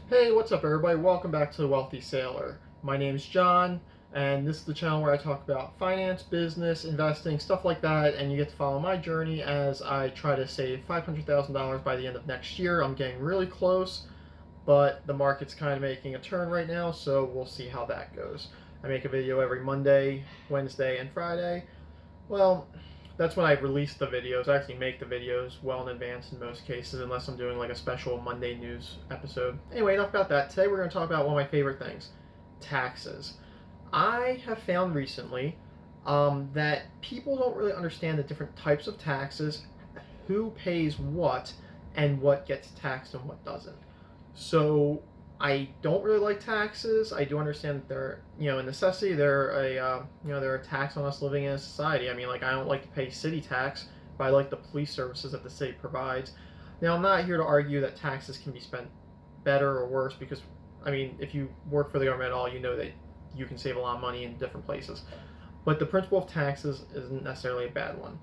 Hey, what's up, everybody? Welcome back to The Wealthy Sailor. My name's John, and this is the channel where I talk about finance, business, investing, stuff like that, and you get to follow my journey as I try to save $500,000 by the end of next year. I'm getting really close, but the market's kind of making a turn right now, so we'll see how that goes. I make a video every Monday, Wednesday, and Friday. Well, that's when I release the videos. I actually make the videos well in advance in most cases, unless I'm doing like a special Monday news episode. Anyway, enough about that. Today we're going to talk about one of my favorite things, taxes. I have found recently that people don't really understand the different types of taxes, who pays what, and what gets taxed and what doesn't. So I don't really like taxes. I do understand that they're, a necessity. They're a tax on us living in a society. I mean, like, I don't like to pay city tax, but I like the police services that the city provides. Now, I'm not here to argue that taxes can be spent better or worse because, I mean, if you work for the government at all, you know that you can save a lot of money in different places. But the principle of taxes isn't necessarily a bad one.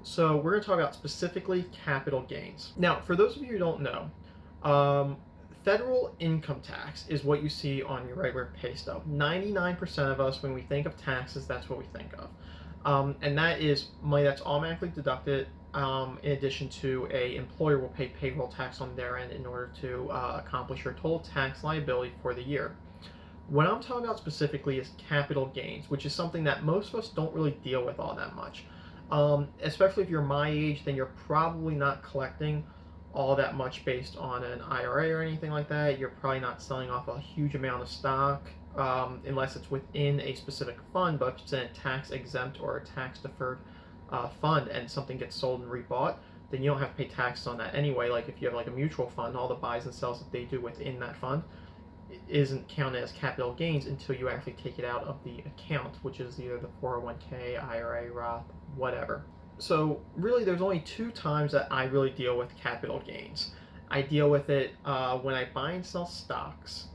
So we're going to talk about specifically capital gains. Now, for those of you who don't know, federal income tax is what you see on your regular pay stub. 99% of us, when we think of taxes, that's what we think of. And that is money that's automatically deducted in addition to a employer will pay payroll tax on their end in order to accomplish your total tax liability for the year. What I'm talking about specifically is capital gains, which is something that most of us don't really deal with all that much. Especially if you're my age, then you're probably not collecting all that much based on an IRA or anything like that. You're probably not selling off a huge amount of stock unless it's within a specific fund, but if it's in a tax exempt or a tax deferred fund and something gets sold and rebought, then you don't have to pay taxes on that anyway. Like if you have like a mutual fund, all the buys and sells that they do within that fund isn't counted as capital gains until you actually take it out of the account, which is either the 401k, IRA, Roth, whatever. So really there's only two times that I really deal with capital gains. I deal with it when I buy and sell stocks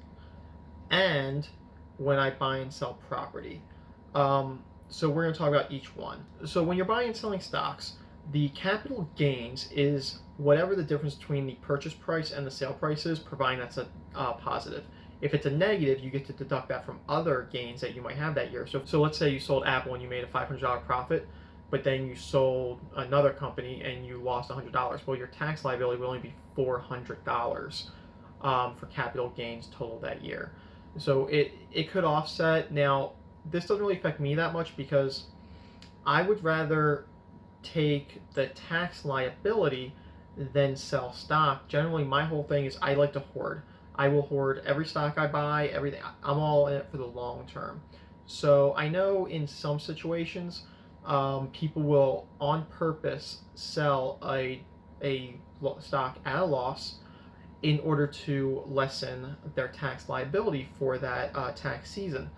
and when I buy and sell property. So we're going to talk about each one. So when you're buying and selling stocks, the capital gains is whatever the difference between the purchase price and the sale price is, providing that's a positive. If it's a negative, you get to deduct that from other gains that you might have that year. So let's say you sold Apple and you made a $500 profit, but then you sold another company and you lost $100. Well, your tax liability will only be $400 for capital gains total that year. So it could offset. Now, this doesn't really affect me that much because I would rather take the tax liability than sell stock. Generally, my whole thing is I like to hoard. I will hoard every stock I buy, everything. I'm all in it for the long term. So I know in some situations, people will on purpose sell a stock at a loss in order to lessen their tax liability for that tax season.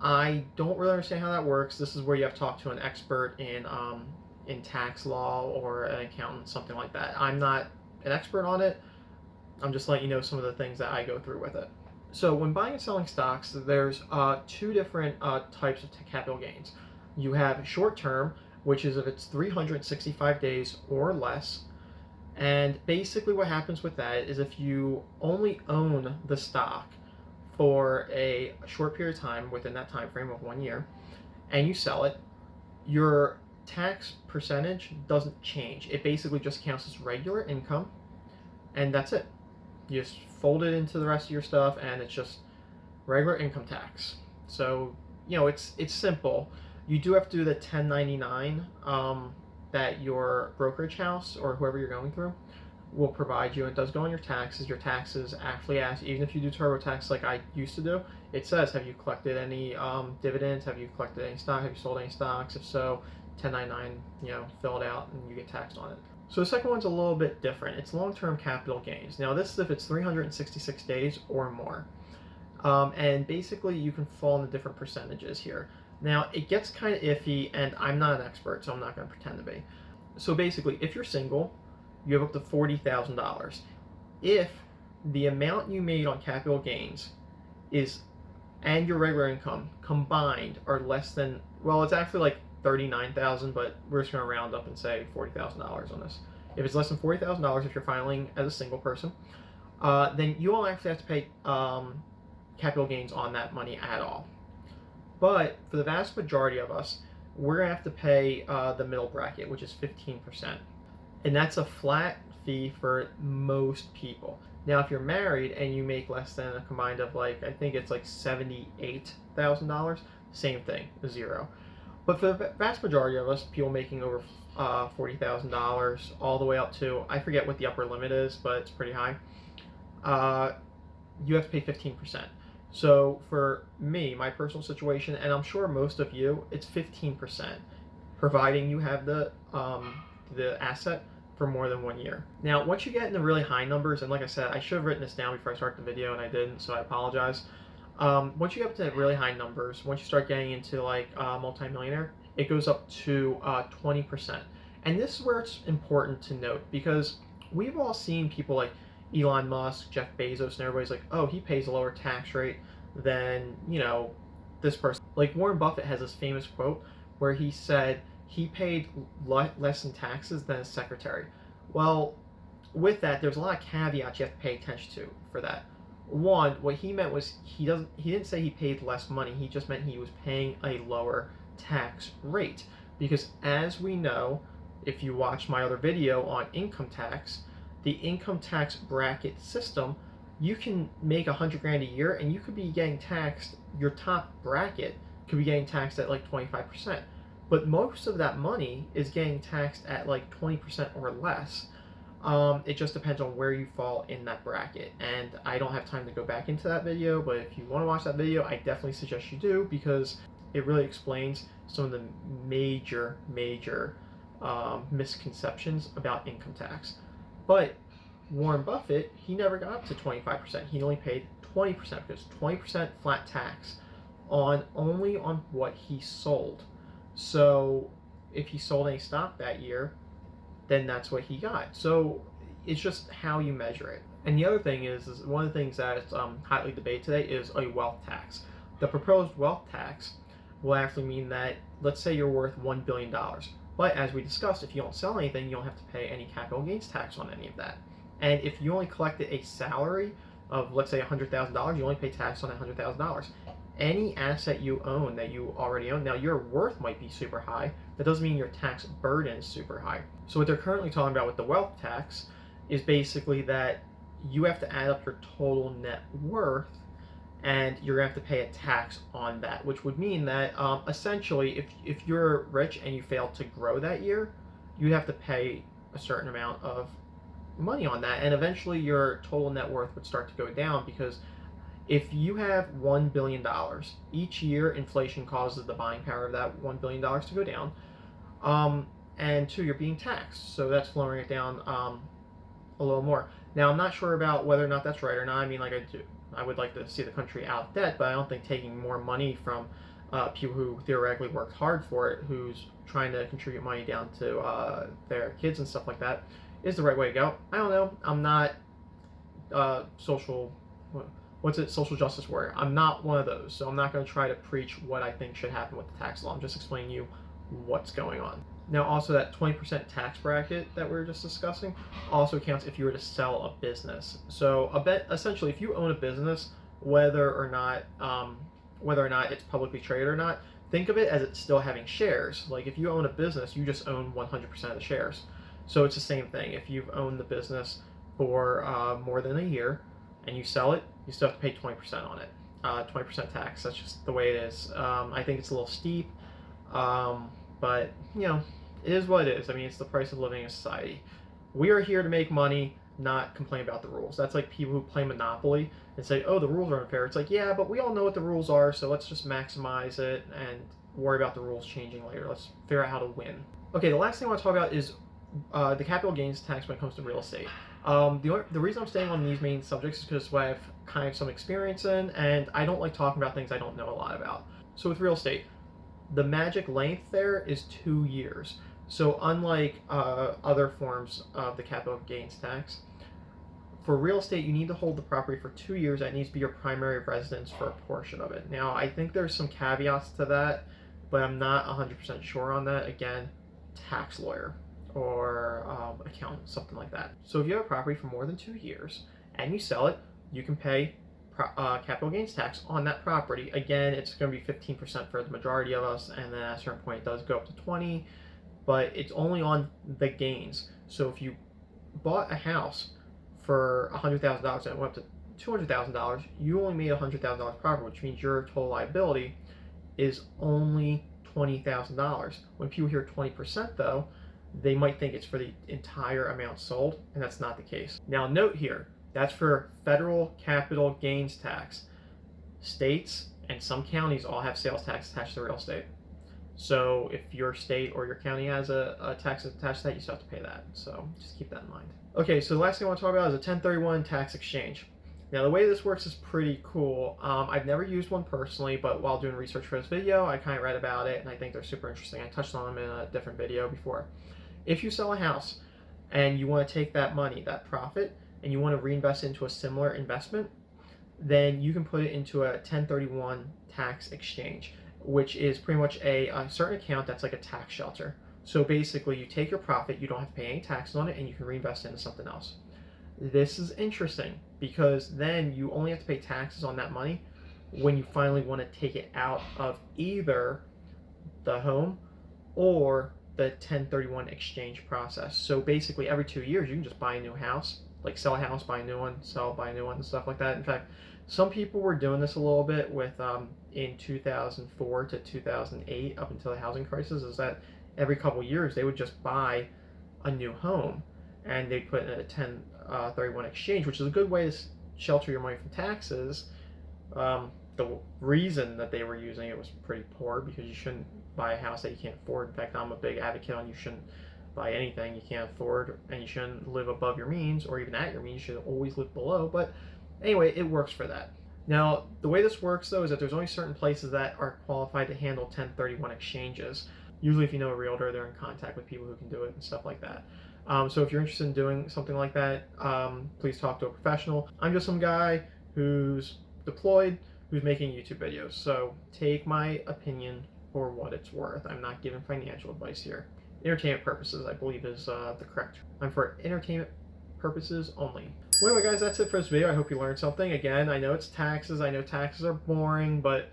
I don't really understand how that works. This is where you have to talk to an expert in tax law or an accountant, something like that. I'm not an expert on it. I'm just letting you know some of the things that I go through with it. So when buying and selling stocks, there's two different types of capital gains. You have short term, which is if it's 365 days or less. And basically what happens with that is if you only own the stock for a short period of time within that time frame of 1 year, and you sell it, your tax percentage doesn't change. It basically just counts as regular income, and that's it. You just fold it into the rest of your stuff, and it's just regular income tax. So, it's simple. You do have to do the 1099 that your brokerage house or whoever you're going through will provide you. It does go on your taxes. Your taxes actually ask, even if you do TurboTax like I used to do, it says, have you collected any dividends? Have you collected any stock? Have you sold any stocks? If so, 1099, fill it out and you get taxed on it. So the second one's a little bit different. It's long-term capital gains. Now this is if it's 366 days or more. And basically you can fall into different percentages here. Now it gets kind of iffy, and I'm not an expert, so I'm not going to pretend to be. So basically, if you're single, you have up to $40,000. If the amount you made on capital gains and your regular income combined are less than, well, it's actually like 39,000, but we're just going to round up and say $40,000 on this. If it's less than $40,000, if you're filing as a single person, then you won't actually have to pay capital gains on that money at all. But for the vast majority of us, we're going to have to pay the middle bracket, which is 15%. And that's a flat fee for most people. Now, if you're married and you make less than a combined of like, I think it's like $78,000, same thing, 0. But for the vast majority of us, people making over $40,000, all the way up to, I forget what the upper limit is, but it's pretty high, you have to pay 15%. So for me, my personal situation, and I'm sure most of you, it's 15%, providing you have the asset for more than 1 year. Now, once you get into really high numbers, and like I said, I should have written this down before I started the video, and I didn't, so I apologize. Once you get up to really high numbers, once you start getting into like multimillionaire, it goes up to 20%. And this is where it's important to note, because we've all seen people like Elon Musk, Jeff Bezos, and everybody's like, oh, he pays a lower tax rate than, this person. Like Warren Buffett has this famous quote where he said he paid less in taxes than his secretary. Well, with that, there's a lot of caveats you have to pay attention to for that. One, what he meant was he didn't say he paid less money. He just meant he was paying a lower tax rate. Because as we know, if you watch my other video on income tax, the income tax bracket system, you can make $100,000 a year and you could be getting taxed, your top bracket could be getting taxed at like 25%. But most of that money is getting taxed at like 20% or less. It just depends on where you fall in that bracket. And I don't have time to go back into that video, but if you want to watch that video, I definitely suggest you do, because it really explains some of the major misconceptions about income tax. But Warren Buffett, he never got up to 25%. He only paid 20%, because 20% flat tax only on what he sold. So if he sold any stock that year, then that's what he got. So it's just how you measure it. And the other thing is one of the things that is hotly debated today is a wealth tax. The proposed wealth tax will actually mean that, let's say you're worth $1 billion. But as we discussed, if you don't sell anything, you don't have to pay any capital gains tax on any of that. And if you only collected a salary of, let's say, $100,000, you only pay tax on that $100,000. Any asset you own that you already own, now your worth might be super high, that doesn't mean your tax burden is super high. So what they're currently talking about with the wealth tax is basically that you have to add up your total net worth, and you're going to have to pay a tax on that, which would mean that essentially if you're rich and you fail to grow that year, you have to pay a certain amount of money on that, and eventually your total net worth would start to go down, because if you have $1 billion, each year inflation causes the buying power of that $1 billion to go down, and two, you're being taxed, so that's slowing it down a little more. Now, I'm not sure about whether or not that's right or not. I mean, like I would like to see the country out of debt, but I don't think taking more money from people who theoretically worked hard for it, who's trying to contribute money down to their kids and stuff like that, is the right way to go. I don't know. I'm not social justice warrior. I'm not one of those, so I'm not going to try to preach what I think should happen with the tax law. I'm just explaining to you what's going on. Now, also that 20% tax bracket that we were just discussing also counts if you were to sell a business. So essentially, if you own a business, whether or not it's publicly traded or not, think of it as it's still having shares. Like if you own a business, you just own 100% of the shares. So it's the same thing. If you've owned the business for more than a year and you sell it, you still have to pay 20% on it. 20% tax. That's just the way it is. I think it's a little steep, but it is what it is. I mean, it's the price of living in society. We are here to make money, not complain about the rules. That's like people who play Monopoly and say, oh, the rules are unfair. It's like, yeah, but we all know what the rules are, so let's just maximize it and worry about the rules changing later. Let's figure out how to win. Okay, the last thing I want to talk about is the capital gains tax when it comes to real estate. The reason I'm staying on these main subjects is because I have kind of some experience in, and I don't like talking about things I don't know a lot about. So with real estate, the magic length there is 2 years. So unlike other forms of the capital gains tax, for real estate, you need to hold the property for 2 years. That needs to be your primary residence for a portion of it. Now, I think there's some caveats to that, but I'm not 100% sure on that. Again, tax lawyer or accountant, something like that. So if you have a property for more than 2 years and you sell it, you can pay capital gains tax on that property. Again, it's going to be 15% for the majority of us, and then at a certain point it does go up to 20, but it's only on the gains. So if you bought a house for $100,000 and it went up to $200,000, you only made $100,000 profit, which means your total liability is only $20,000. When people hear 20% though, they might think it's for the entire amount sold, and that's not the case. Now note here, that's for federal capital gains tax. States and some counties all have sales tax attached to real estate. So if your state or your county has a tax attached to that, you still have to pay that. So just keep that in mind. Okay, so the last thing I want to talk about is a 1031 tax exchange. Now the way this works is pretty cool. I've never used one personally, but while doing research for this video, I kind of read about it and I think they're super interesting. I touched on them in a different video before. If you sell a house and you want to take that money, that profit, and you want to reinvest into a similar investment, then you can put it into a 1031 tax exchange, which is pretty much a certain account that's like a tax shelter. So basically you take your profit, you don't have to pay any taxes on it, and you can reinvest into something else. This is interesting because then you only have to pay taxes on that money when you finally want to take it out of either the home or the 1031 exchange process. So basically every 2 years you can just buy a new house, like sell a house, buy a new one, sell, buy a new one, and stuff like that. In fact, some people were doing this a little bit with in 2004 to 2008 up until the housing crisis, is that every couple years they would just buy a new home and they put in a 1031 exchange, which is a good way to shelter your money from taxes. The reason that they were using it was pretty poor, because you shouldn't buy a house that you can't afford. In fact, I'm a big advocate on you shouldn't buy anything you can't afford, and you shouldn't live above your means or even at your means. You should always live below. But anyway, it works for that. Now, the way this works though is that there's only certain places that are qualified to handle 1031 exchanges. Usually if you know a realtor, they're in contact with people who can do it and stuff like that. So if you're interested in doing something like that, please talk to a professional. I'm just some guy who's deployed, who's making YouTube videos. So take my opinion for what it's worth. I'm not giving financial advice here. Entertainment purposes, I believe, is the correct. I'm for entertainment purposes only. Well, anyway, guys, that's it for this video. I hope you learned something. Again, I know it's taxes. I know taxes are boring, but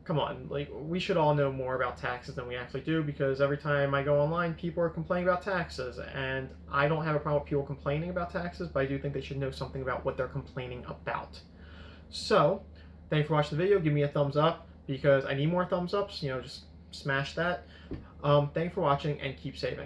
come on, like, we should all know more about taxes than we actually do, because every time I go online, people are complaining about taxes, and I don't have a problem with people complaining about taxes, but I do think they should know something about what they're complaining about. So, thank you for watching the video. Give me a thumbs up, because I need more thumbs ups. You know, just smash that. Thank you for watching, and keep saving.